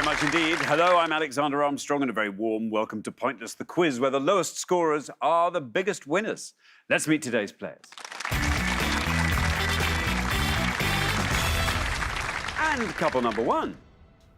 much indeed. Hello, I'm Alexander Armstrong, and a very warm welcome to Pointless, the quiz where the lowest scorers are the biggest winners. Let's meet today's players. And couple number one.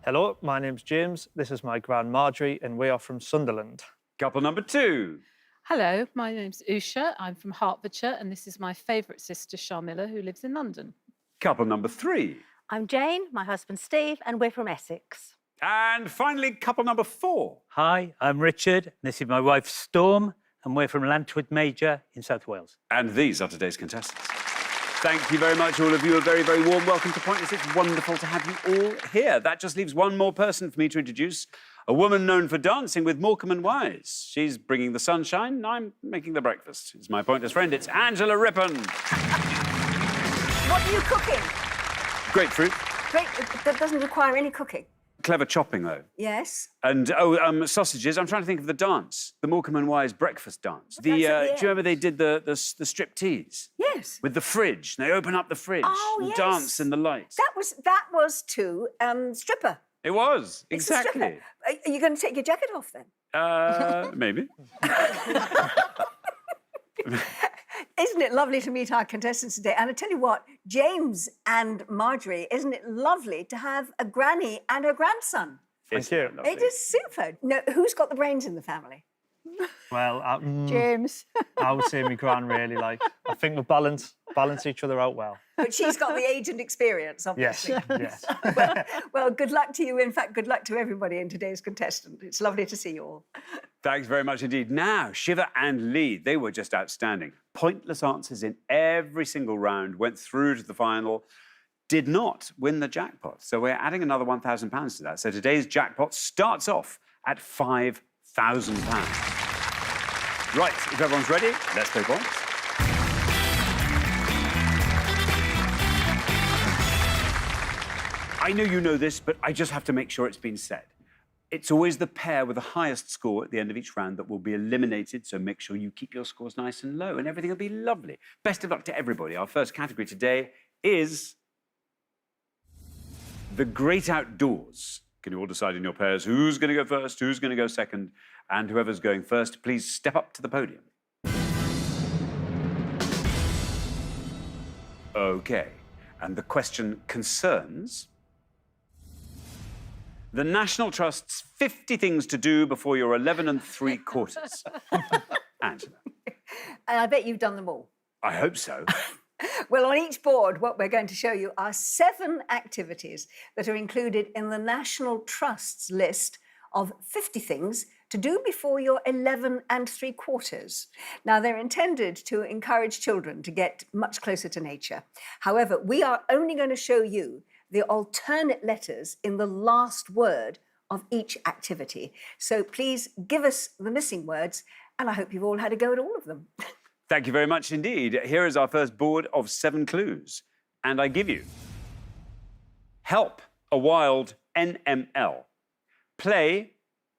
Hello, my name's James. This is my gran Marjorie, and we are from Sunderland. Couple number two. Hello, my name's Usha. I'm from Hertfordshire, and this is my favourite sister, Sharmila, who lives in London. Couple number three. I'm Jane, my husband Steve, and we're from Essex. And finally, couple number four. Hi, I'm Richard. This is my wife Storm, and we're from Lantwood Major in South Wales. And these are today's contestants. Thank you very much, all of you. A very, very warm welcome to Pointless. It's wonderful to have you all here. That just leaves one more person for me to introduce, a woman known for dancing with Morecambe and Wise. She's bringing the sunshine, and I'm making the breakfast. It's my Pointless friend. It's Angela Rippon. What are you cooking? Grapefruit. Great, that doesn't require any cooking. Clever chopping, though. Yes. And, sausages. I'm trying to think of the dance, the Morecambe and Wise breakfast dance. That's at the Do you end. remember they did the striptease? Yes. With the fridge. They open up the fridge and yes. dance in the lights. That was to stripper. It was, It's a exactly. stripper. Are you going to take your jacket off then? Maybe. Isn't it lovely to meet our contestants today? And I tell you what, James and Marjorie, isn't it lovely to have a granny and her grandson? Thank you. It is super. Now, who's got the brains in the family? Well, James. I would say my gran really like. I think we balance each other out well. But she's got the age and experience, Yes, obviously. yes. Well, good luck to you. In fact, good luck to everybody in today's contestant. It's lovely to see you all. Thanks very much indeed. Now, Shiva and Lee, they were just outstanding. Pointless answers in every single round, went through to the final, did not win the jackpot. So we're adding another £1,000 to that. So today's jackpot starts off at £5,000. Right, if everyone's ready, let's play points. I know you know this, but I just have to make sure it's been said. It's always the pair with the highest score at the end of each round that will be eliminated, so make sure you keep your scores nice and low and everything will be lovely. Best of luck to everybody. Our first category today is the great outdoors. Can you all decide in your pairs who's going to go first, who's going to go second, and whoever's going first, please step up to the podium. OK, and the question concerns the National Trust's 50 things to do before you're 11 3/4. Angela. And I bet you've done them all. I hope so. Well, on each board, what we're going to show you are 7 activities that are included in the National Trust's list of 50 things to do before you're 11 3/4. Now, they're intended to encourage children to get much closer to nature. However, we are only going to show you the alternate letters in the last word of each activity. So please give us the missing words, and I hope you've all had a go at all of them. Thank you very much indeed. Here is our first board of 7 clues. And I give you help a wild NML, play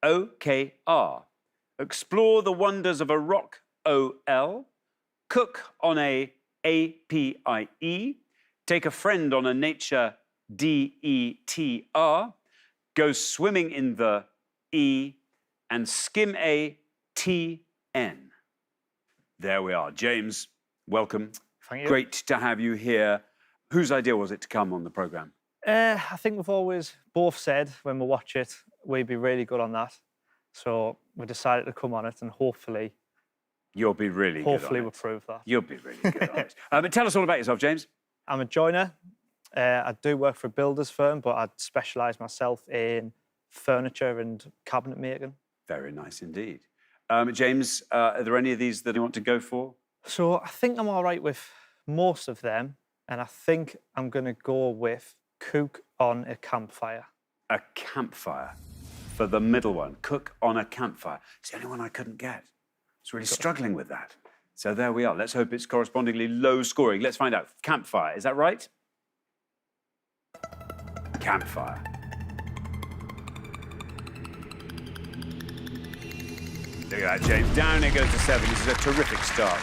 OKR, explore the wonders of a rock OL, cook on a APIE, take a friend on a nature DETR, go swimming in the E, and skim a TN. There we are. James, welcome. Thank you. Great to have you here. Whose idea was it to come on the programme? I think we've always both said when we watch it, we'd be really good on that. So we decided to come on it, and hopefully You'll be really good on we'll it. prove that. You'll be really good on it. But tell us all about yourself, James. I'm a joiner. I do work for a builder's firm, but I specialise myself in furniture and cabinet making. Very nice indeed. James, are there any of these that you want to go for? So I think I'm all right with most of them, and I think I'm going to go with cook on a campfire. A campfire for the middle one. Cook on a campfire. It's the only one I couldn't get. I was really struggling with that. So there we are. Let's hope it's correspondingly low scoring. Let's find out. Campfire, is that right? Campfire. Look at that, James. Down it goes to 7. This is a terrific start.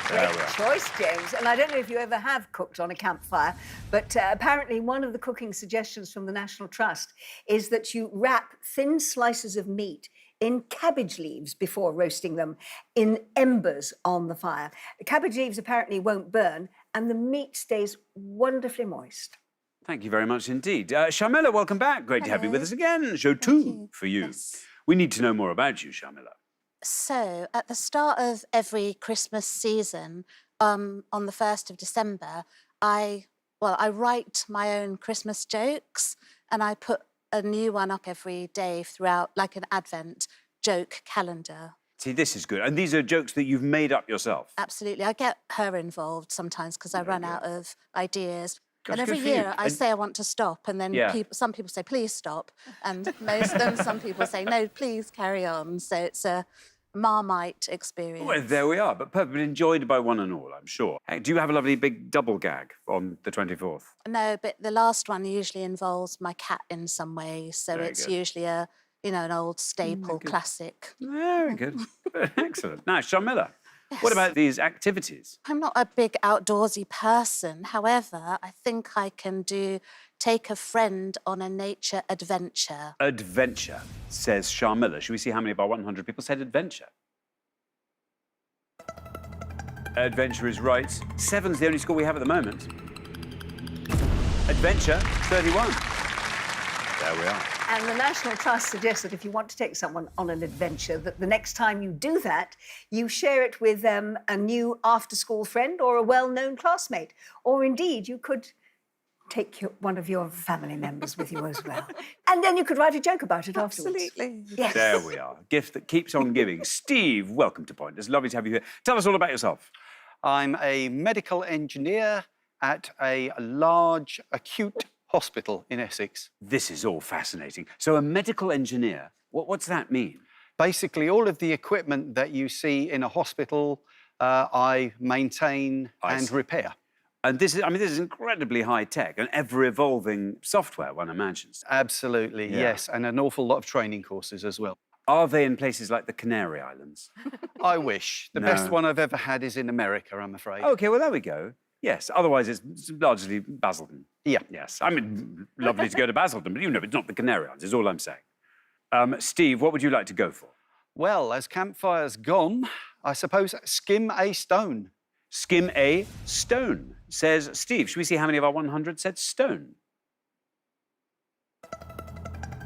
There Great we are. choice, James. And I don't know if you ever have cooked on a campfire, but apparently one of the cooking suggestions from the National Trust is that you wrap thin slices of meat in cabbage leaves before roasting them in embers on the fire. The cabbage leaves apparently won't burn, and the meat stays wonderfully moist. Thank you very much indeed. Sharmila, welcome back. Great to have you with us again. Show two for you. Yes. We need to know more about you, Sharmila. So, at the start of every Christmas season, on the 1st of December, I write my own Christmas jokes, and I put a new one up every day throughout, like an Advent joke calendar. See, this is good. And these are jokes that you've made up yourself. Absolutely. I get her involved sometimes because I run out of ideas. Gosh, and every good for you. year I And- say I want to stop, and then Yeah. some people say, please stop. And most of them, some people say, no, please carry on. So it's a Marmite experience. Well, there we are, but perfect, enjoyed by one and all, I'm sure. Hey, do you have a lovely big double gag on the 24th? No, but the last one usually involves my cat in some way. So Very it's good. usually an old staple classic. Very good. Excellent. Now, Sharmila, what about these activities? I'm not a big outdoorsy person. However, I think I can take a friend on a nature adventure. Adventure, says Sharmila. Should we see how many of our 100 people said adventure? Adventure is right. 7's the only score we have at the moment. Adventure, 31. There we are. And the National Trust suggests that if you want to take someone on an adventure, that the next time you do that, you share it with a new after-school friend or a well-known classmate. Or indeed, you could take one of your family members with you as well. And then you could write a joke about it afterwards. Absolutely. Yes. There we are. Gift that keeps on giving. Steve, welcome to Pointers. Lovely to have you here. Tell us all about yourself. I'm a medical engineer at a large acute hospital in Essex. This is all fascinating. So a medical engineer, what's that mean? Basically, all of the equipment that you see in a hospital, I maintain I and see. repair. And this is incredibly high tech and ever-evolving software, one imagines. Absolutely, Yeah. yes, and an awful lot of training courses as well. Are they in places like the Canary Islands? I wish. The No. best one I've ever had is in America, I'm afraid. OK, well, there we go. Yes, otherwise it's largely Basildon. Yeah. Yes, I mean, lovely to go to Basildon, but you know, it's not the Canary Islands, is all I'm saying. Steve, what would you like to go for? Well, as campfire's gone, I suppose skim a stone. Skim a stone, says Steve. Should we see how many of our 100 said stone?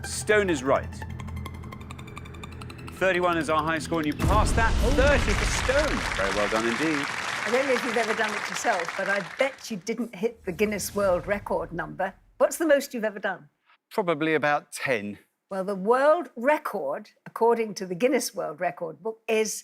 Stone is right. 31 is our high score, and you passed that. 30 for stone. Very well done indeed. I don't know if you've ever done it yourself, but I bet you didn't hit the Guinness World Record number. What's the most you've ever done? Probably about 10. Well, the world record, according to the Guinness World Record book, is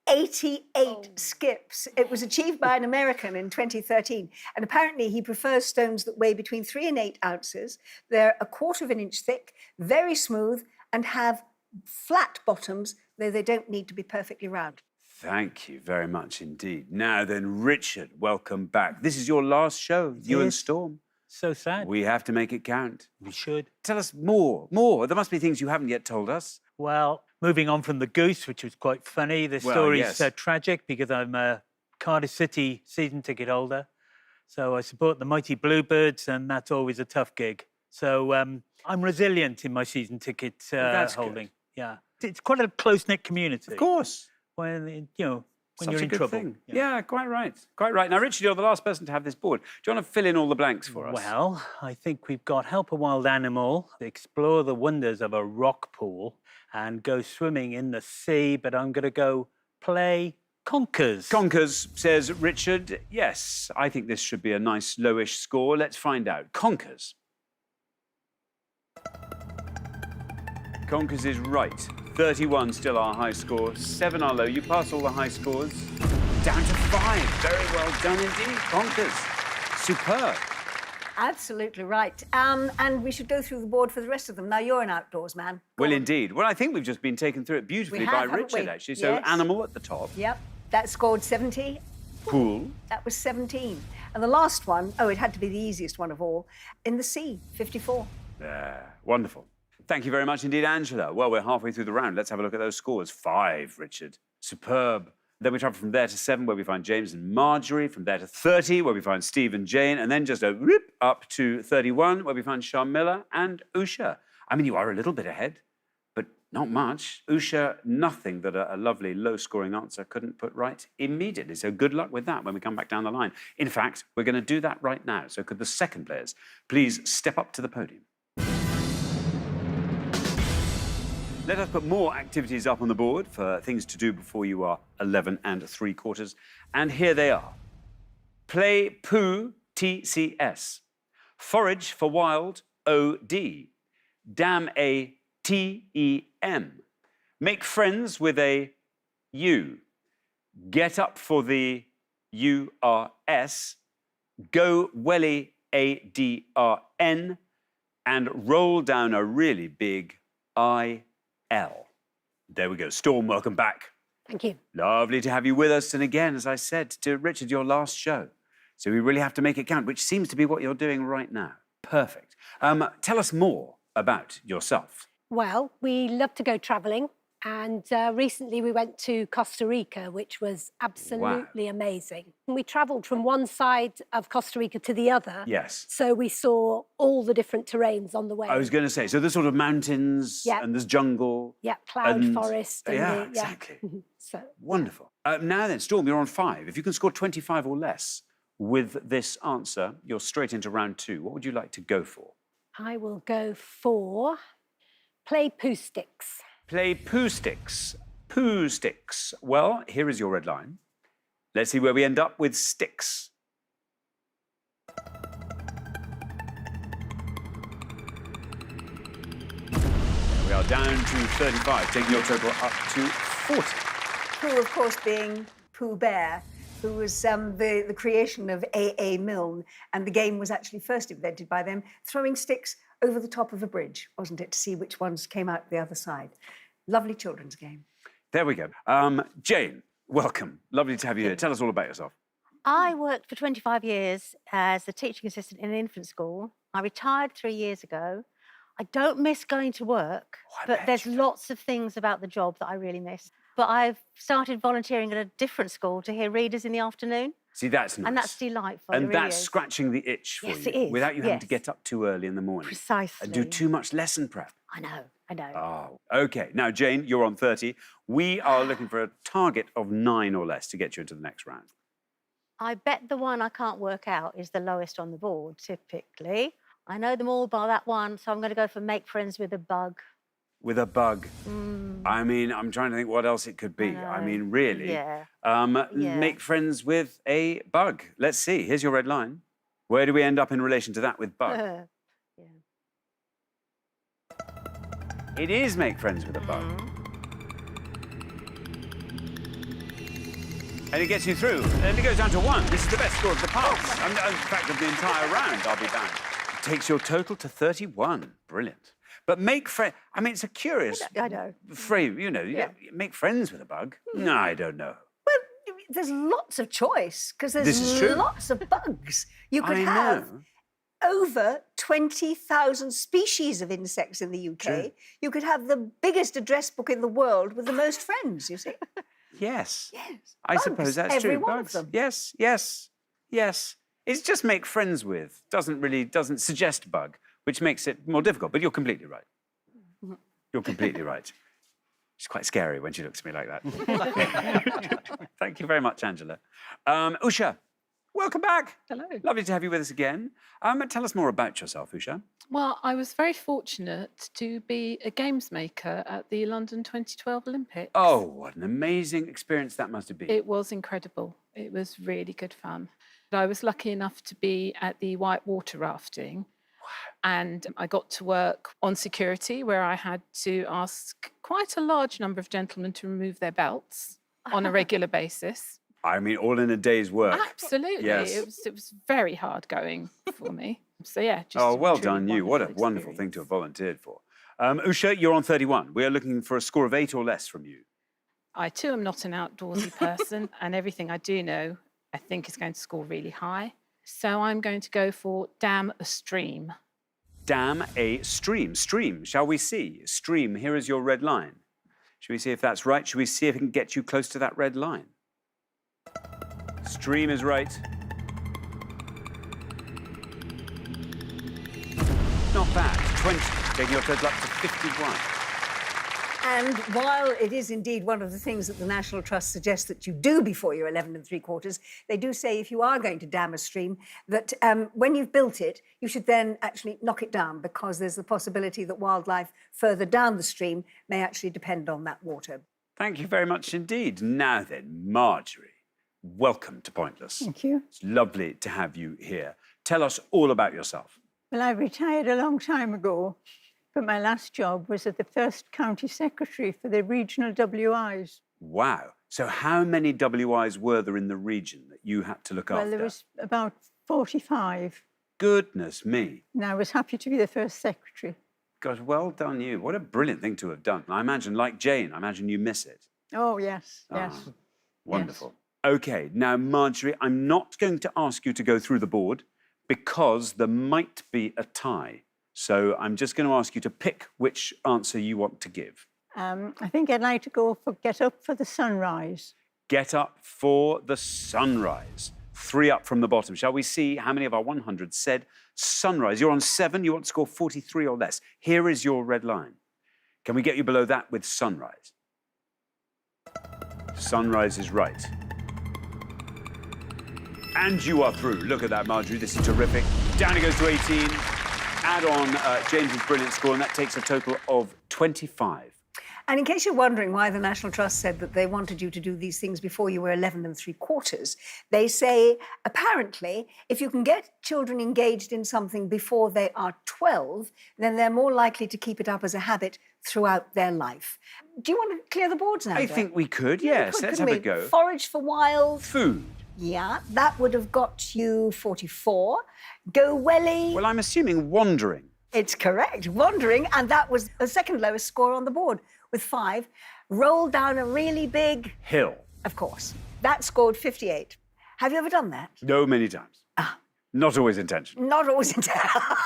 88 skips. It was achieved by an American in 2013. And apparently he prefers stones that weigh between 3 and 8 ounces. They're 1/4 of an inch thick, very smooth, and have flat bottoms, though they don't need to be perfectly round. Thank you very much indeed. Now then, Richard, welcome back. This is your last show, you and is. Storm. So sad. We have to make it count. We should. Tell us more. There must be things you haven't yet told us. Well, moving on from the goose, which was quite funny, the Well, story's yes. tragic because I'm a Cardiff City season ticket holder. So I support the mighty Bluebirds, and that's always a tough gig. So I'm resilient in my season ticket that's good. holding. Yeah. It's quite a close-knit community. Of course. When, when Such you're a in good trouble. thing. Yeah, quite right. Quite right. Now, Richard, you're the last person to have this board. Do you want to fill in all the blanks for us? Well, I think we've got help a wild animal, explore the wonders of a rock pool, and go swimming in the sea. But I'm going to go play conkers. Conkers, says Richard. Yes, I think this should be a nice lowish score. Let's find out. Conkers. Conkers is right. 31 still our high score. 7 are low. You pass all the high scores. Down to 5. Very well done indeed. Conkers. Superb. Absolutely right. And we should go through the board for the rest of them. Now, you're an outdoors man. Go Well, on. indeed. Well, I think we've just been taken through it beautifully We by have, haven't Richard, we? actually. So, Yes. animal at the top. Yep, that scored 70. Pool. That was 17. And the last one, oh, it had to be the easiest one of all, in the sea, 54. Wonderful. Thank you very much indeed, Angela. Well, we're halfway through the round. Let's have a look at those scores. 5, Richard. Superb. Then we travel from there to 7, where we find James and Marjorie. From there to 30, where we find Steve and Jane. And then just a whoop up to 31, where we find Sharmila and Usha. I mean, you are a little bit ahead, but not much. Usha, nothing that a lovely low-scoring answer couldn't put right immediately. So good luck with that when we come back down the line. In fact, we're going to do that right now. So could the second players please step up to the podium? Let us put more activities up on the board for things to do before you are 11 3/4. And here they are. Play Pooh, TCS. Forage for Wild, OD. Damn a TEM. Make friends with a U. Get up for the URS. Go welly ADRN. And roll down a really big IL. There we go. Storm, welcome back. Thank you. Lovely to have you with us. And again, as I said to Richard, your last show. So we really have to make it count, which seems to be what you're doing right now. Perfect. Tell us more about yourself. Well, we love to go travelling, and recently we went to Costa Rica, which was absolutely amazing. And we travelled from one side of Costa Rica to the other. Yes. So we saw all the different terrains on the way. I was going to say, so there's sort of mountains Yeah. and there's jungle. Yeah, cloud and- forest. And Yeah, exactly. So Wonderful. Now then, Storm, you're on 5. If you can score 25 or less with this answer, you're straight into round 2. What would you like to go for? I will go for play poo sticks. Play Pooh Sticks. Pooh Sticks. Well, here is your red line. Let's see where we end up with sticks. There we are, down to 35, taking your total up to 40. Pooh, of course, being Pooh Bear, who was the creation of A.A. Milne, and the game was actually first invented by them, throwing sticks over the top of a bridge, wasn't it, to see which ones came out the other side. Lovely children's game. There we go. Jane, welcome. Lovely to have you here. Tell us all about yourself. I worked for 25 years as a teaching assistant in an infant school. I retired 3 years ago. I don't miss going to work, but bet there's you lots of things about the job that I really miss. But I've started volunteering at a different school to hear readers in the afternoon, See, that's nice. and that's delightful. it And really that's is. scratching the itch for Yes, you it is, without you having to yes. get up too early in the morning Precisely. and do too much lesson prep. I know. Oh, okay. Now, Jane, you're on 30. We are looking for a target of 9 or less to get you into the next round. I bet the one I can't work out is the lowest on the board, typically. I know them all by that one, so I'm going to go for make friends with a bug. With a bug. Mm, I mean, I'm trying to think what else it could be. I know. mean, really. Yeah. Yeah. Make friends with a bug. Let's see. Here's your red line. Where do we end up in relation to that with bug? yeah. It is make friends with a bug. And it gets you through. And it goes down to 1. This is the best score of the pass. In fact, of the entire round, I'll be bound. Takes your total to 31. Brilliant. But make friends... I mean, it's a curious I know. phrase, Yeah. Make friends with a bug? No, I don't know. Well, there's lots of choice, because This is true. there's lots of bugs. You could I have know. over 20,000 species of insects in the UK. True. You could have the biggest address book in the world with the most friends, you see. Yes. Yes. I Bugs, suppose that's every true. one of Bugs. them. Yes, yes, yes. It's just make friends with. Doesn't suggest bug, which makes it more difficult. But you're completely right. You're completely right. She's quite scary when she looks at me like that. Thank you very much, Angela. Usha, welcome back. Hello. Lovely to have you with us again. Tell us more about yourself, Usha. Well, I was very fortunate to be a games maker at the London 2012 Olympics. Oh, what an amazing experience that must have been. It was incredible. It was really good fun. I was lucky enough to be at the whitewater rafting. And I got to work on security, where I had to ask quite a large number of gentlemen to remove their belts on a regular basis. I mean, all in a day's work. Absolutely. Yes. It was very hard going for me. So, yeah. Just Oh, a well truly done you. What a wonderful thing to have volunteered for. Usha, you're on 31. We are looking for a score of 8 or less from you. I too am not an outdoorsy person, and everything I do know, I think is going to score really high. So I'm going to go for dam a stream. Dam a stream. Stream, shall we see? Stream, here is your red line. Should we see if that's right? Should we see if it can get you close to that red line? Stream is right. Not bad. 20, taking your total up to 51. And while it is indeed one of the things that the National Trust suggests that you do before you're 11 3/4, they do say if you are going to dam a stream, that when you've built it, you should then actually knock it down, because there's the possibility that wildlife further down the stream may actually depend on that water. Thank you very much indeed. Now then, Marjorie, welcome to Pointless. Thank you. It's lovely to have you here. Tell us all about yourself. Well, I retired a long time ago, but my last job was as the first county secretary for the regional WIs. Wow. So how many WIs were there in the region that you had to look Well, after? there was about 45, Goodness me. and I was happy to be the first secretary. Gosh, well done you. What a brilliant thing to have done. I imagine, like Jane, I imagine you miss it. Oh, yes, yes. Ah, wonderful. OK, now, Marjorie, I'm not going to ask you to go through the board because there might be a tie. So I'm just going to ask you to pick which answer you want to give. I think I'd like to go for Get Up for the Sunrise. Get up for the sunrise. 3 up from the bottom. Shall we see how many of our 100 said sunrise? You're on 7. You want to score 43 or less. Here is your red line. Can we get you below that with sunrise? Sunrise is right. And you are through. Look at that, Marjorie. This is terrific. Down it goes to 18. Add on James's brilliant score, and that takes a total of 25. And in case you're wondering why the National Trust said that they wanted you to do these things before you were 11 3/4, they say, apparently, if you can get children engaged in something before they are 12, then they're more likely to keep it up as a habit throughout their life. Do you want to clear the boards now? I Dave? think we could, Yeah, we yes. could, Let's couldn't have a we? go. Forage for wild. Food. Yeah, that would have got you 44. Go welly. Well, I'm assuming wandering. It's correct, wandering, and that was the second lowest score on the board with 5. Roll down a really big, Hill. of course. That scored 58. Have you ever done that? No, many times. Not always intentional. Not always intentionally.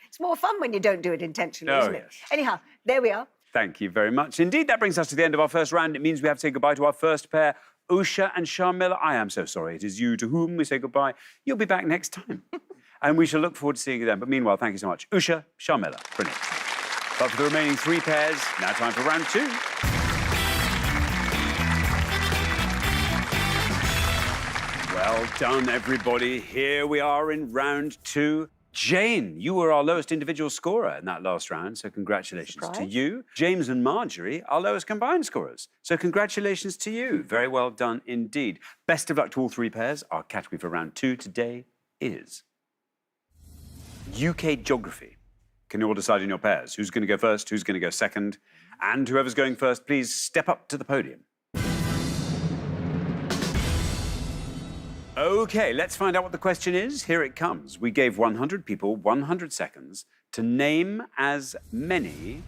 It's more fun when you don't do it intentionally, Oh, isn't it? yes. Anyhow, there we are. Thank you very much. Indeed, that brings us to the end of our first round. It means we have to say goodbye to our first pair, Usha and Sharmila. I am so sorry. It is you to whom we say goodbye. You'll be back next time. And we shall look forward to seeing you then. But meanwhile, thank you so much. Usha, Sharmila. Brilliant. But for the remaining 3 pairs, now time for round 2. Well done, everybody. Here we are in round 2. Jane, you were our lowest individual scorer in that last round, so congratulations to you. James and Marjorie, our lowest combined scorers, so congratulations to you. Very well done indeed. Best of luck to all 3 pairs. Our category for round 2 today is UK Geography. Can you all decide in your pairs? Who's going to go first? Who's going to go second? And whoever's going first, please step up to the podium. OK, let's find out what the question is. Here it comes. We gave 100 people 100 seconds to name as many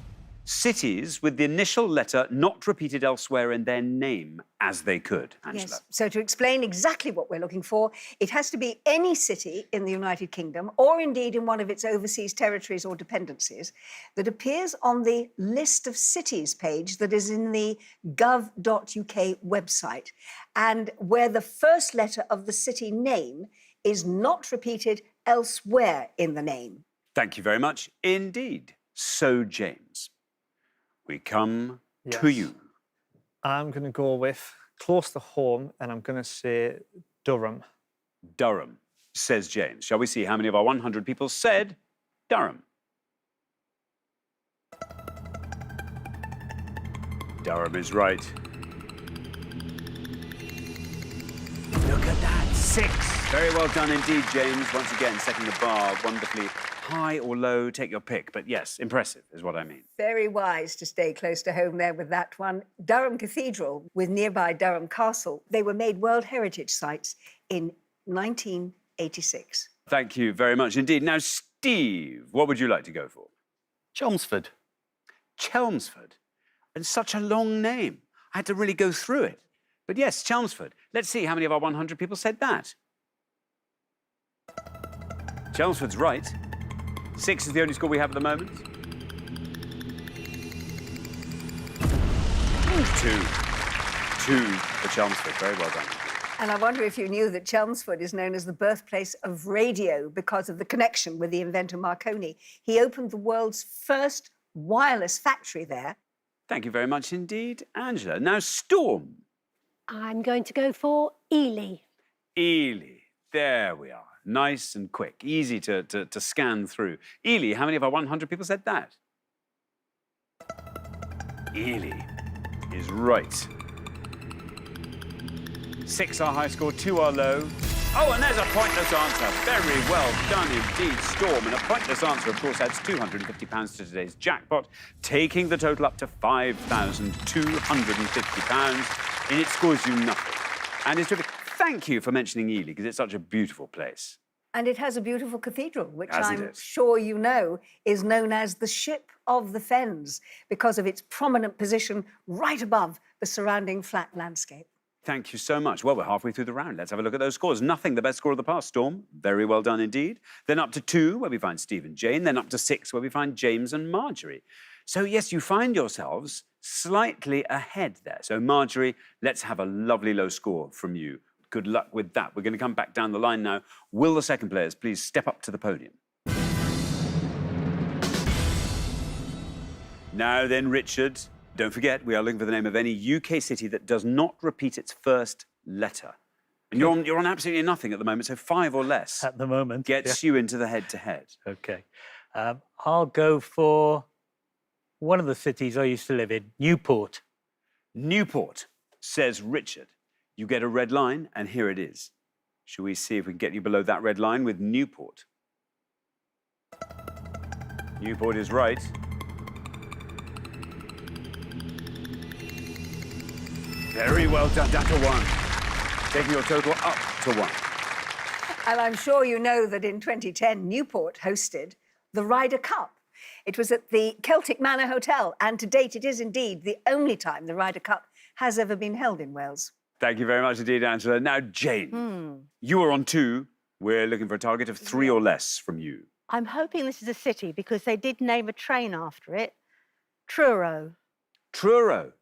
cities with the initial letter not repeated elsewhere in their name as they could. Angela. Yes. So to explain exactly what we're looking for, it has to be any city in the United Kingdom, or indeed in one of its overseas territories or dependencies, that appears on the list of cities page that is in the gov.uk website, and where the first letter of the city name is not repeated elsewhere in the name. Thank you very much indeed. So, James, we come to Yes. you. I'm going to go with close to home, and I'm going to say Durham. Durham, says James. Shall we see how many of our 100 people said Durham? Durham is right. Look at that, 6. Very well done indeed, James. Once again, setting the bar wonderfully high or low, take your pick. But yes, impressive is what I mean. Very wise to stay close to home there with that one. Durham Cathedral with nearby Durham Castle, they were made World Heritage Sites in 1986. Thank you very much indeed. Now, Steve, what would you like to go for? Chelmsford. Chelmsford. And such a long name. I had to really go through it. But yes, Chelmsford. Let's see how many of our 100 people said that. Chelmsford's right. 6 is the only score we have at the moment. 2. 2 for Chelmsford. Very well done. And I wonder if you knew that Chelmsford is known as the birthplace of radio because of the connection with the inventor Marconi. He opened the world's first wireless factory there. Thank you very much indeed, Angela. Now, Storm. I'm going to go for Ely. Ely. There we are. Nice and quick. Easy to scan through. Ely, how many of our 100 people said that? Ely is right. 6 our high score, 2 our low. Oh, and there's a pointless answer. Very well done indeed, Storm. And a pointless answer, of course, adds £250 to today's jackpot, taking the total up to £5,250. And it scores you nothing. And it's terrific. Thank you for mentioning Ely, because it's such a beautiful place. And it has a beautiful cathedral, which As it I'm is. sure you know is known as the Ship of the Fens because of its prominent position right above the surrounding flat landscape. Thank you so much. Well, we're halfway through the round. Let's have a look at those scores. Nothing, the best score of the past, Storm. Very well done indeed. Then up to 2, where we find Steve and Jane. Then up to 6, where we find James and Marjorie. So, yes, you find yourselves slightly ahead there. So, Marjorie, let's have a lovely low score from you. Good luck with that. We're going to come back down the line now. Will the second players please step up to the podium? Now then, Richard, don't forget, we are looking for the name of any UK city that does not repeat its first letter. And you're on absolutely nothing at the moment, so 5 or less At the moment. gets you into the head-to-head. Okay. I'll go for one of the cities I used to live in, Newport. Newport, says Richard. You get a red line, and here it is. Shall we see if we can get you below that red line with Newport? Newport is right. Very well done, down to 1. Taking your total up to 1. And I'm sure you know that in 2010, Newport hosted the Ryder Cup. It was at the Celtic Manor Hotel, and to date, it is indeed the only time the Ryder Cup has ever been held in Wales. Thank you very much indeed, Angela. Now, Jane, you are on 2. We're looking for a target of 3 or less from you. I'm hoping this is a city because they did name a train after it. Truro. Truro.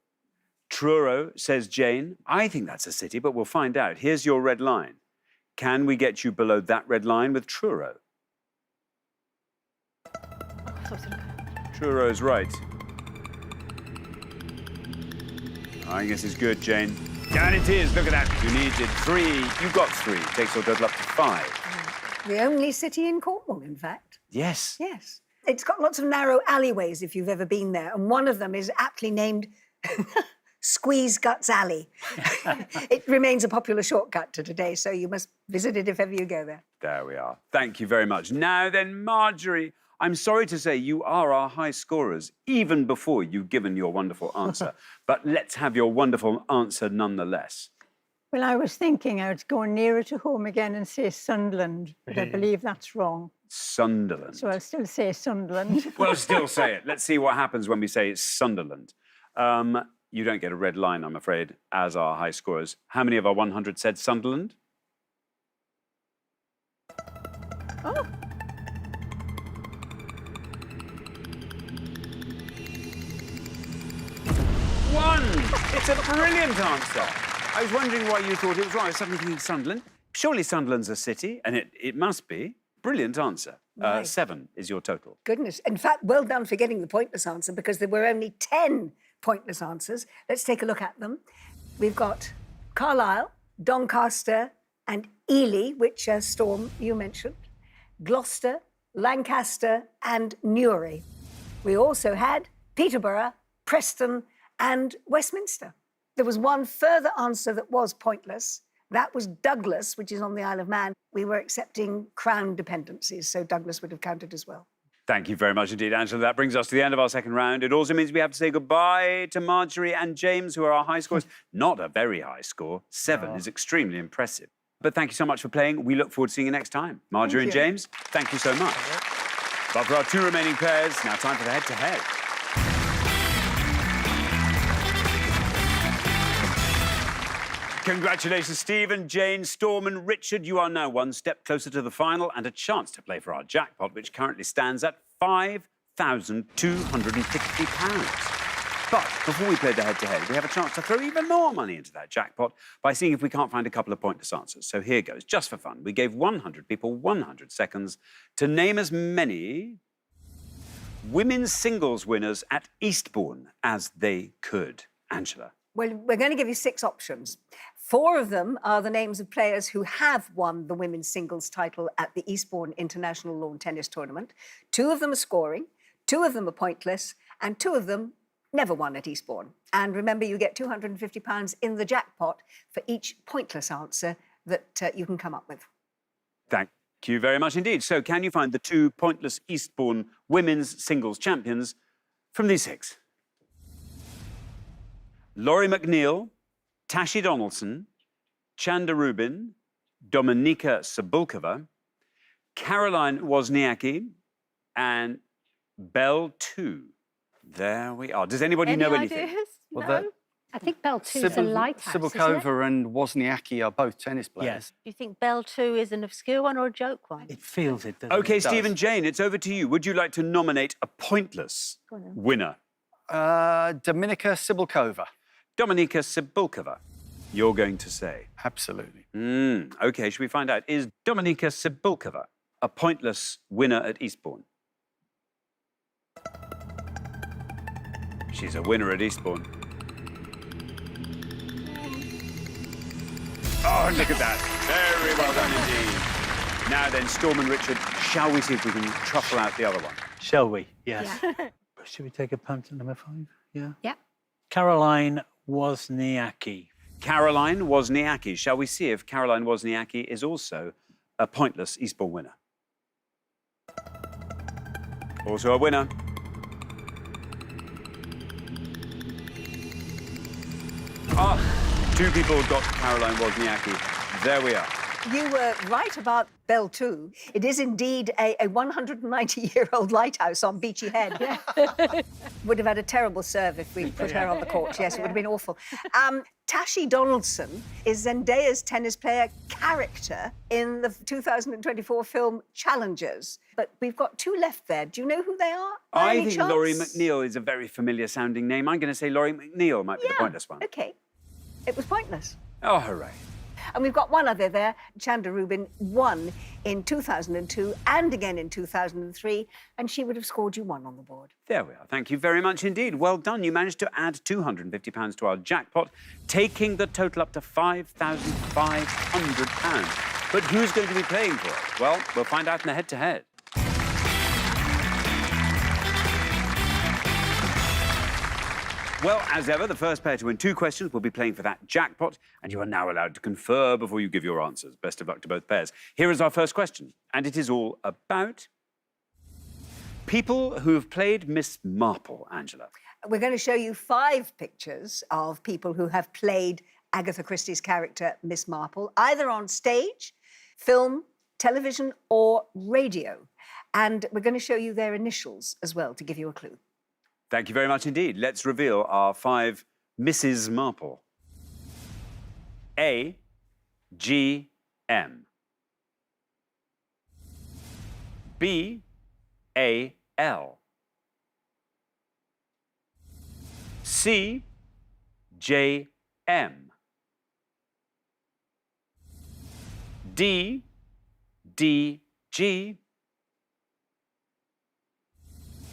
Truro, says Jane. I think that's a city, but we'll find out. Here's your red line. Can we get you below that red line with Truro? Truro's right. I guess it's good, Jane. And it is. Look at that. You needed 3. You got 3. Takes your total up to 5. The only city in Cornwall, in fact. Yes. Yes. It's got lots of narrow alleyways if you've ever been there, and one of them is aptly named Squeeze Guts Alley. It remains a popular shortcut to today, so you must visit it if ever you go there. There we are. Thank you very much. Now then, Marjorie, I'm sorry to say you are our high scorers, even before you've given your wonderful answer. But let's have your wonderful answer nonetheless. Well, I was thinking I would go nearer to home again and say Sunderland, but I believe that's wrong. Sunderland. So I'll still say Sunderland. Well, still say it. Let's see what happens when we say it's Sunderland. You don't get a red line, I'm afraid, as our high scorers. How many of our 100 said Sunderland? Oh. One! It's a brilliant answer. I was wondering why you thought it was wrong. I was suddenly thinking Sunderland. Surely Sunderland's a city, and it must be. Brilliant answer. Right. 7 is your total. Goodness. In fact, well done for getting the pointless answer because there were only 10 pointless answers. Let's take a look at them. We've got Carlisle, Doncaster, and Ely, which, Storm, you mentioned, Gloucester, Lancaster, and Newry. We also had Peterborough, Preston, and Westminster. There was one further answer that was pointless. That was Douglas, which is on the Isle of Man. We were accepting Crown dependencies, so Douglas would have counted as well. Thank you very much indeed, Angela. That brings us to the end of our second round. It also means we have to say goodbye to Marjorie and James, who are our high scorers. Not a very high score. 7 is extremely impressive. But thank you so much for playing. We look forward to seeing you next time. Marjorie and James, thank you so much. But for our 2 remaining pairs, now time for the head-to-head. Congratulations, Stephen, Jane, Storm and Richard. You are now 1 step closer to the final and a chance to play for our jackpot, which currently stands at £5,250. But before we play the head-to-head, we have a chance to throw even more money into that jackpot by seeing if we can't find a couple of pointless answers. So here goes, just for fun. We gave 100 people 100 seconds to name as many women's singles winners at Eastbourne as they could. Angela. Well, we're going to give you 6 options. 4 of them are the names of players who have won the women's singles title at the Eastbourne International Lawn Tennis Tournament. 2 of them are scoring, 2 of them are pointless, and 2 of them never won at Eastbourne. And remember, you get £250 in the jackpot for each pointless answer that you can come up with. Thank you very much indeed. So can you find the 2 pointless Eastbourne women's singles champions from these 6? Laurie McNeil, Tashi Donaldson, Chanda Rubin, Dominika Cibulkova, Caroline Wozniacki, and Belle 2. There we are. Does anybody know anything? Ideas? Well, No? I think Bell 2 is a lighthouse, isn't it? Cibulkova and Wozniacki are both tennis players. Yes, Do you think Bell 2 is an obscure one or a joke one? it feels it, doesn't OK, it? Steve and Jane, it's over to you. Would you like to nominate a pointless winner? Dominika Cibulkova. Dominika Cibulkova, you're going to say. Absolutely. OK, should we find out? Is Dominika Cibulkova a pointless winner at Eastbourne? She's a winner at Eastbourne. Oh, look at that. Very well done indeed. Now then, Storm and Richard, shall we see if we can truffle out the other one? Shall we? Yes. Yeah. Should we take a punt at number 5? Yeah. Yeah. Caroline Wozniacki. Caroline Wozniacki. Shall we see if Caroline Wozniacki is also a pointless Eastbourne winner? Also a winner. Ah, 2 people got Caroline Wozniacki. There we are. You were right about Bell 2. It is indeed a 190-year-old lighthouse on Beachy Head. Would have had a terrible serve if we put her on the court. Yes, it would have been awful. Tashi Donaldson is Zendaya's tennis player character in the 2024 film Challengers. But we've got 2 left there. Do you know who they are? by I any think chance? Laurie McNeil is a very familiar-sounding name. I'm going to say Laurie McNeil might be the pointless one. OK. It was pointless. Oh, hooray. And we've got one other there. Chanda Rubin won in 2002 and again in 2003, and she would have scored you 1 on the board. There we are. Thank you very much indeed. Well done. You managed to add £250 to our jackpot, taking the total up to £5,500. But who's going to be playing for it? Well, we'll find out in the head-to-head. Well, as ever, the first pair to win 2 questions will be playing for that jackpot, and you are now allowed to confer before you give your answers. Best of luck to both pairs. Here is our first question, and it is all about people who have played Miss Marple, Angela. We're going to show you 5 pictures of people who have played Agatha Christie's character, Miss Marple, either on stage, film, television, or radio. And we're going to show you their initials as well to give you a clue. Thank you very much indeed. Let's reveal our 5 Mrs. Marple. A. G. M. B. A. L. C. J. M. D. D. G.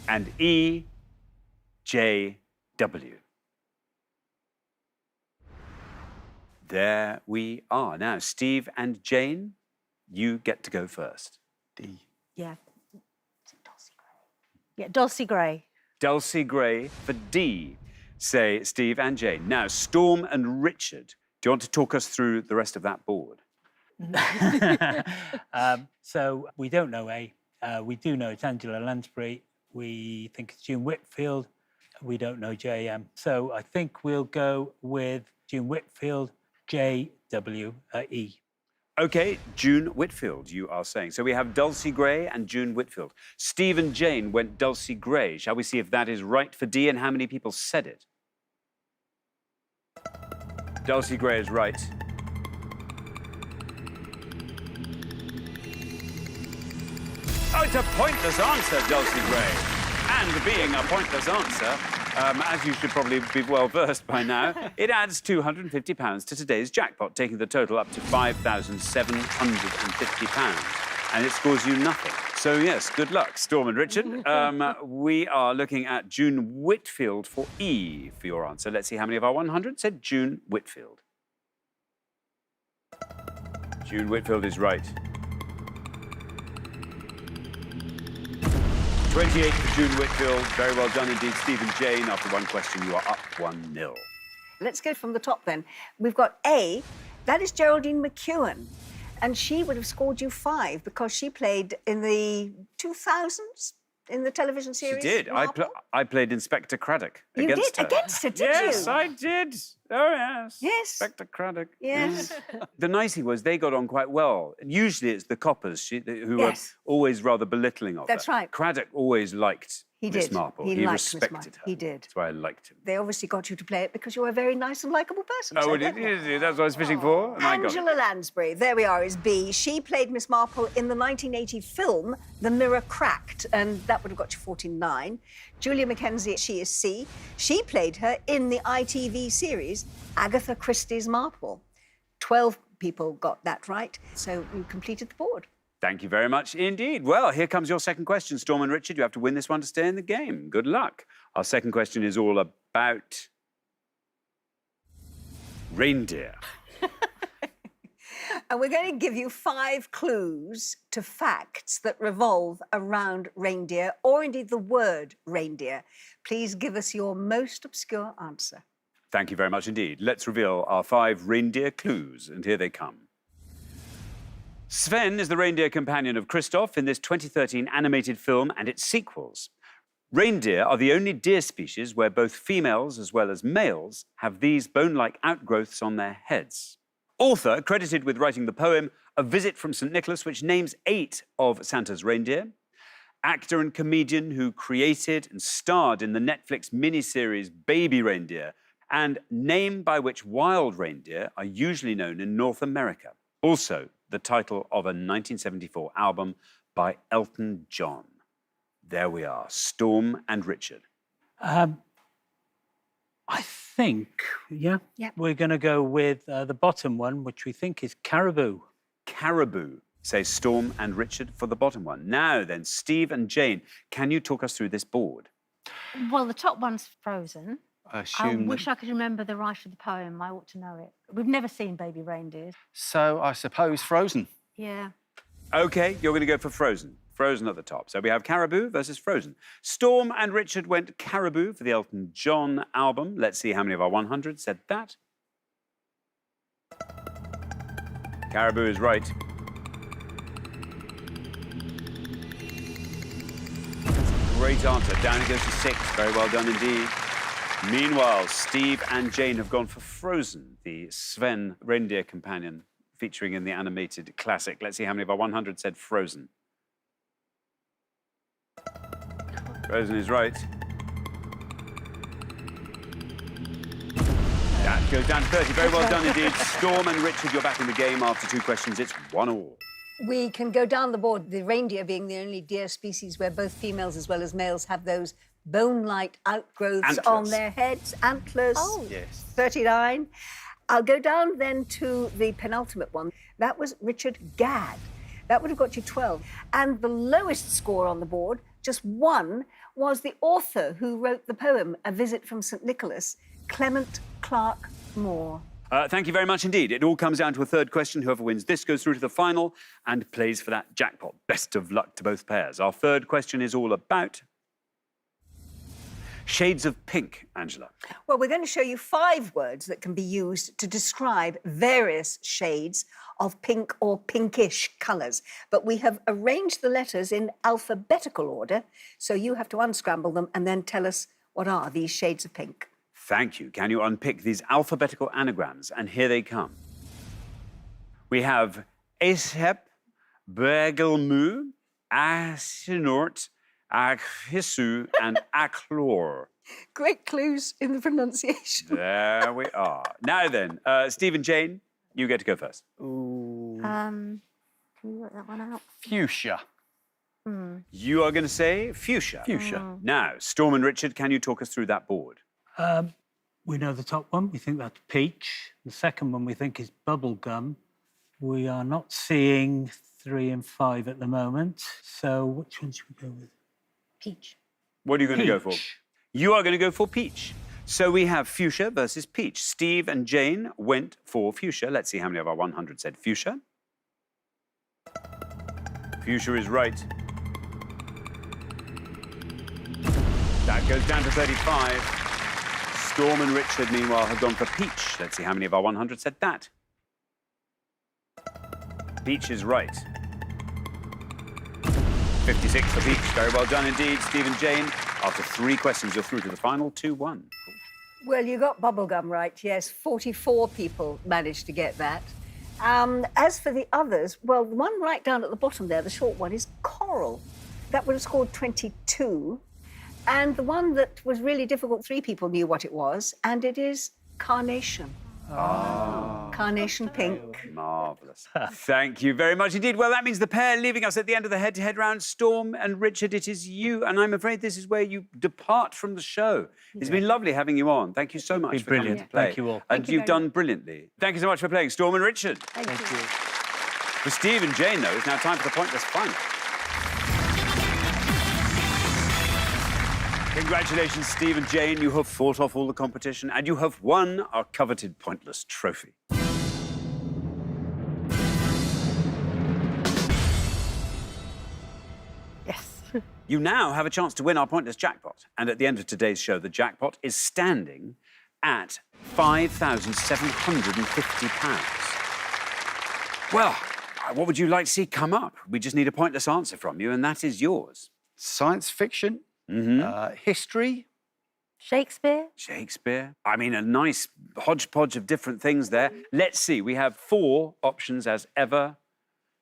And E. J.W. There we are. Now, Steve and Jane, you get to go first. D. Yeah. Dulcie Gray. Yeah, Dulcie Gray. Dulcie Gray for D, say Steve and Jane. Now, Storm and Richard, do you want to talk us through the rest of that board? So we don't know A. We do know it's Angela Lansbury. We think it's June Whitfield. We don't know JM. So I think we'll go with June Whitfield, JWE. OK, June Whitfield, you are saying. So we have Dulcie Gray and June Whitfield. Steve and Jane went Dulcie Gray. Shall we see if that is right for D and how many people said it? Dulcie Gray is right. Oh, it's a pointless answer, Dulcie Gray. And being a pointless answer, As you should probably be well versed by now, it adds £250 to today's jackpot, taking the total up to £5,750. And it scores you nothing. So, yes, good luck, Storm and Richard. We are looking at June Whitfield for E for your answer. Let's see how many of our 100 said June Whitfield. June Whitfield is right. 28 for June Whitfield. Very well done indeed, Stephen Jane. After one question, you are up 1-0. Let's go from the top then. We've got A, that is Geraldine McEwen. And she would have scored you 5 because she played in the 2000s in the television series. She did. I played Inspector Craddock You against did? her. Against her, did you? Yes, I did. Oh, yes. Yes. Inspector Craddock. Yes. The nice thing was they got on quite well. Usually it's the coppers who Yes. are always rather belittling of That's her. right. Craddock always liked He Miss did. Marple. He liked Miss respected Marple. her. He did. That's why I liked him. They obviously got you to play it because you're a very nice and likeable person. Oh, so well, there we are. that's what I was fishing for, and I got it. Angela Lansbury, there we are, is B. She played Miss Marple in the 1980 film The Mirror Cracked, and that would have got you 49. Julia Mackenzie, she is C. She played her in the ITV series Agatha Christie's Marple. 12 people got that right, so you completed the board. Thank you very much indeed. Well, here comes your second question, Storm and Richard. You have to win this one to stay in the game. Good luck. Our second question is all about reindeer. And we're going to give you 5 clues to facts that revolve around reindeer, or indeed the word reindeer. Please give us your most obscure answer. Thank you very much indeed. Let's reveal our 5 reindeer clues, and here they come. Sven is the reindeer companion of Kristoff in this 2013 animated film and its sequels. Reindeer are the only deer species where both females as well as males have these bone-like outgrowths on their heads. Author credited with writing the poem A Visit from St. Nicholas, which names 8 of Santa's reindeer. Actor and comedian who created and starred in the Netflix miniseries Baby Reindeer, and name by which wild reindeer are usually known in North America. Also, the title of a 1974 album by Elton John. There we are, Storm and Richard. I think, Yep. we're going to go with the bottom one, which we think is caribou. Caribou, say Storm and Richard for the bottom one. Now then, Steve and Jane, can you talk us through this board? Well, the top one's Frozen. I I assume wish I could remember the writer of the poem. I ought to know it. We've never seen Baby Reindeers. so I suppose Frozen. Yeah. OK, you're going to go for Frozen. Frozen at the top. So we have Caribou versus Frozen. Storm and Richard went Caribou for the Elton John album. Let's see how many of our 100 said that. Caribou is right. Great answer. Down it goes to 6. Very well done indeed. Meanwhile, Steve and Jane have gone for Frozen, the Sven reindeer companion featuring in the animated classic. Let's see how many of our 100 said Frozen. Frozen is right. That goes down to 30. Very well done indeed. Storm and Richard, you're back in the game after 2 questions. It's 1-1. We can go down the board, the reindeer being the only deer species where both females as well as males have those bone-like outgrowths on Antlers. their heads, antlers. Oh. Yes. 39. I'll go down then to the penultimate one. That was Richard Gadd. That would have got you 12. And the lowest score on the board, just 1, was the author who wrote the poem A Visit from St. Nicholas, Clement Clark Moore. Thank you very much indeed. It all comes down to a third question. Whoever wins this goes through to the final and plays for that jackpot. Best of luck to both pairs. Our third question is all about shades of pink, Angela. Well, we're going to show you 5 words that can be used to describe various shades of pink or pinkish colours. But we have arranged the letters in alphabetical order, so you have to unscramble them and then tell us what are these shades of pink. Thank you. Can you unpick these alphabetical anagrams? And here they come. We have Ashep, Begelmu, Asinort, Akhisu, and Aklor. Great clues in the pronunciation. There we are. Now then, Steve and Jane, you get to go first. Can you work that one out? Fuchsia. You are going to say fuchsia. Fuchsia. Now, Storm and Richard, can you talk us through that board? We know the top one. We think that's peach. The second one we think is bubblegum. We are not seeing 3 and 5 at the moment. So which one should we go with? Peach. What are you going to go for? Peach. You are going to go for peach. So we have fuchsia versus peach. Steve and Jane went for fuchsia. Let's see how many of our 100 said fuchsia. Fuchsia is right. That goes down to 35. Storm and Richard, meanwhile, have gone for peach. Let's see how many of our 100 said that. Peach is right. 56 for peach. Very well done indeed. Steve and Jane, after 3 questions, you're through to the final 2-1. Well, you got bubblegum right, yes. 44 people managed to get that. As for the others, well, the one right down at the bottom there, the short one, is coral. That would have scored 22. And the one that was really difficult, 3 people knew what it was, and it is carnation. Oh. Carnation pink. Marvellous. Thank you very much indeed. Well, that means the pair leaving us at the end of the head-to-head round. Storm and Richard, it is you, and I'm afraid this is where you depart from the show. It's been lovely having you on. Thank you so much for coming to play. Thank you all. And you've done brilliantly. Thank you so much for playing, Storm and Richard. Thank you. For Steve and Jane, though, it's now time for the Pointless Final. Congratulations, Steve and Jane. You have fought off all the competition and you have won our coveted Pointless trophy. Yes. You now have a chance to win our Pointless jackpot. And at the end of today's show, the jackpot is standing at £5,750. Well, what would you like to see come up? We just need a pointless answer from you, and that is yours. Science fiction, history. Shakespeare. Shakespeare. I mean, a nice hodgepodge of different things there. Let's see. We have 4 options as ever.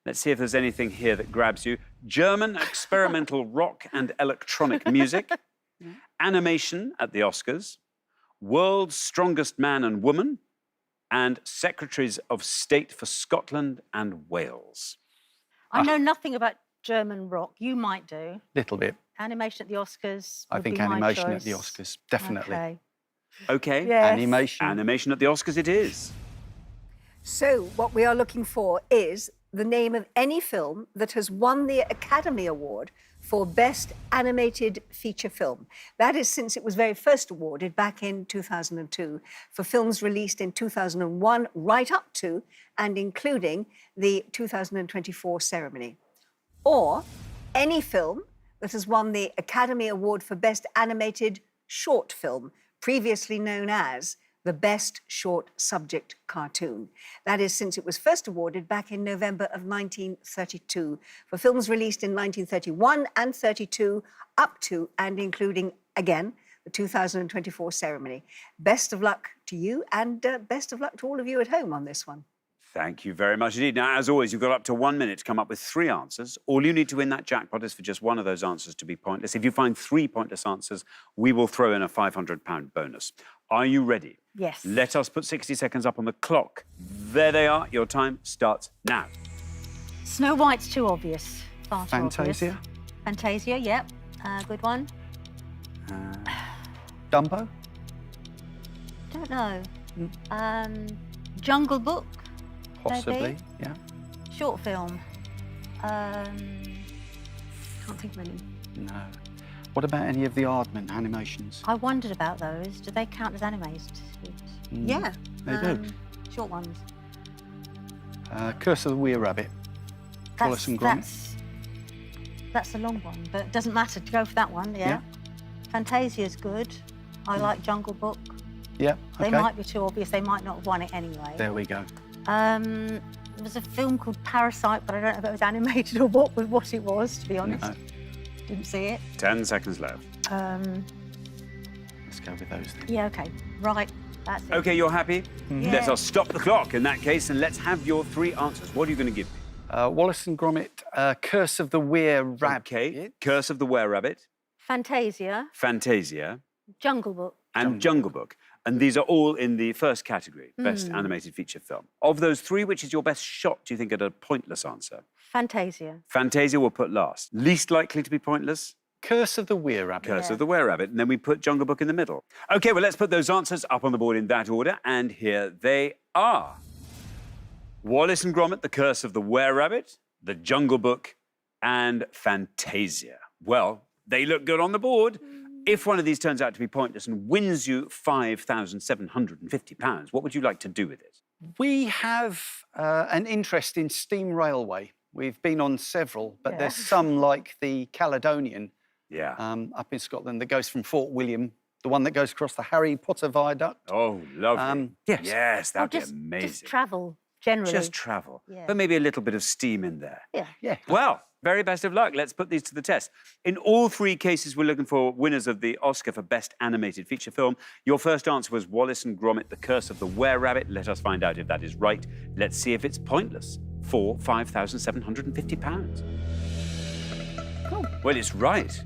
Let's see if there's anything here that grabs you. German experimental rock and electronic music. Animation at the Oscars. World's Strongest Man and Woman. And Secretaries of State for Scotland and Wales. I know nothing about German rock. You might do. Little bit. Animation at the Oscars. I would think be my animation at choice. the Oscars, definitely. Okay. Okay. Yes. Animation. Animation at the Oscars it is. So, what we are looking for is the name of any film that has won the Academy Award for Best Animated Feature Film. That is since it was very first awarded back in 2002 for films released in 2001 right up to and including the 2024 ceremony. Or any film that has won the Academy Award for Best Animated Short Film, previously known as the Best Short Subject Cartoon. That is since it was first awarded back in November of 1932 for films released in 1931 and 32 up to and including, again, the 2024 ceremony. Best of luck to you and best of luck to all of you at home on this one. Thank you very much indeed. Now, as always, you've got up to 1 minute to come up with 3 answers. All you need to win that jackpot is for just one of those answers to be pointless. If you find 3 pointless answers, we will throw in a £500 bonus. Are you ready? Yes. Let us put 60 seconds up on the clock. There they are. Your time starts now. Snow White's too obvious. Far too obvious. Fantasia. Fantasia, yep. Good one. Dumbo. Don't know. Jungle Book. Possibly, Maybe. yeah. Short film. Can't think of any. No. What about any of the Aardman animations? I wondered about those. Do they count as animated? Yeah. They do. Short ones. Curse of the Were Rabbit. Wallace and Gromit. That's a long one, but it doesn't matter to go for that one, yeah. Fantasia's good. I like Jungle Book. Yeah, okay. They might be too obvious. They might not have won it anyway. There we go. There was a film called Parasite, but I don't know if it was animated or what it was, to be honest. No. Didn't see it. 10 seconds left. Let's go with those then. Yeah, okay. Right, that's it. OK, you're happy? Yeah. Let us stop the clock in that case and let's have your 3 answers. What are you going to give me? Wallace and Gromit, Curse of the Were Rabbit. OK, Curse of the Were Rabbit, Fantasia, Fantasia, Jungle Book. and Jungle Book. And these are all in the first category, Best Animated Feature Film. Of those 3, which is your best shot, do you think, at a pointless answer? Fantasia. Fantasia we'll put last. Least likely to be pointless? Curse of the Were-Rabbit. Curse of the Were-Rabbit. And then we put Jungle Book in the middle. OK, well, let's put those answers up on the board in that order. And here they are. Wallace and Gromit, The Curse of the Were-Rabbit, The Jungle Book, and Fantasia. Well, they look good on the board. If one of these turns out to be pointless and wins you £5,750, what would you like to do with it? We have an interest in steam railway. We've been on several, but there's some like the Caledonian up in Scotland that goes from Fort William, the one that goes across the Harry Potter viaduct. Oh, lovely. Yes. That'd be amazing. Just travel, generally. Just travel. Yeah. But maybe a little bit of steam in there. Yeah. Well, very best of luck. Let's put these to the test. In all three cases, we're looking for winners of the Oscar for Best Animated Feature Film. Your first answer was Wallace and Gromit, The Curse of the Were-Rabbit. Let us find out if that is right. Let's see if it's pointless for £5,750. Cool. Well, it's right.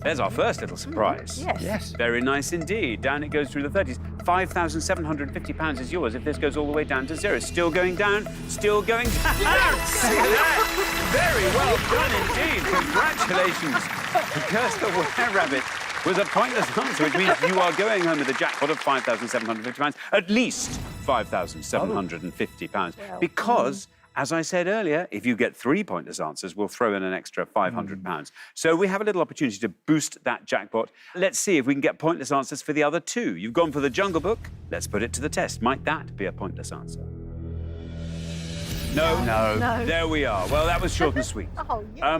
There's our first little surprise. Yes. Very nice indeed. Down it goes through the 30s. £5,750 is yours if this goes all the way down to zero. Still going down, still going down. See that? Very well done indeed. Congratulations. The Curse of the Were-Rabbit was a pointless answer, which means you are going home with a jackpot of £5,750, at least £5,750. Because, as I said earlier, if you get 3 pointless answers, we'll throw in an extra £500. So we have a little opportunity to boost that jackpot. Let's see if we can get pointless answers for the other 2. You've gone for the Jungle Book. Let's put it to the test. Might that be a pointless answer? No. There we are. Well, that was short and sweet.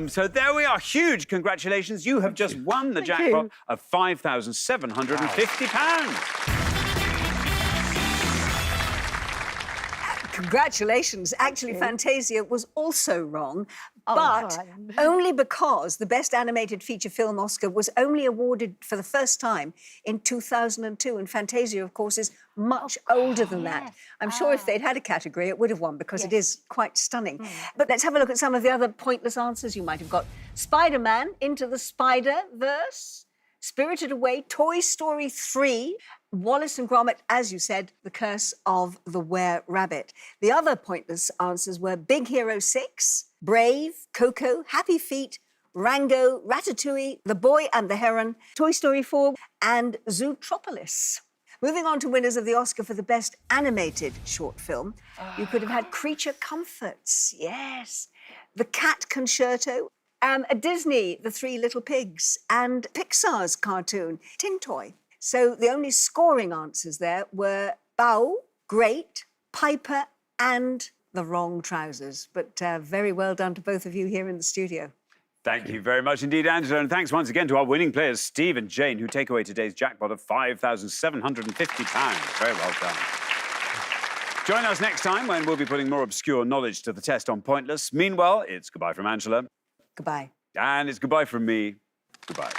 So there we are. Huge congratulations. You have just won the jackpot of £5,750. Congratulations. Actually, Fantasia was also wrong, but only because the Best Animated Feature Film Oscar was only awarded for the first time in 2002, and Fantasia, of course, is much older than that. I'm sure if they'd had a category, it would have won, because it is quite stunning. But let's have a look at some of the other pointless answers you might have got. Spider-Man, Into the Spider-Verse, Spirited Away, Toy Story 3, Wallace and Gromit, as you said, The Curse of the Were-Rabbit. The other pointless answers were Big Hero 6, Brave, Coco, Happy Feet, Rango, Ratatouille, The Boy and the Heron, Toy Story 4, and Zootropolis. Moving on to winners of the Oscar for the Best Animated Short Film, you could have had Creature Comforts, yes, The Cat Concerto, a Disney, The Three Little Pigs, and Pixar's cartoon, Tin Toy. So the only scoring answers there were Bow, Great, Piper, and The Wrong Trousers. But very well done to both of you here in the studio. Thank you very much indeed, Angela. And thanks once again to our winning players, Steve and Jane, who take away today's jackpot of £5,750. Very well done. Join us next time when we'll be putting more obscure knowledge to the test on Pointless. Meanwhile, it's goodbye from Angela. Goodbye. And it's goodbye from me. Goodbye.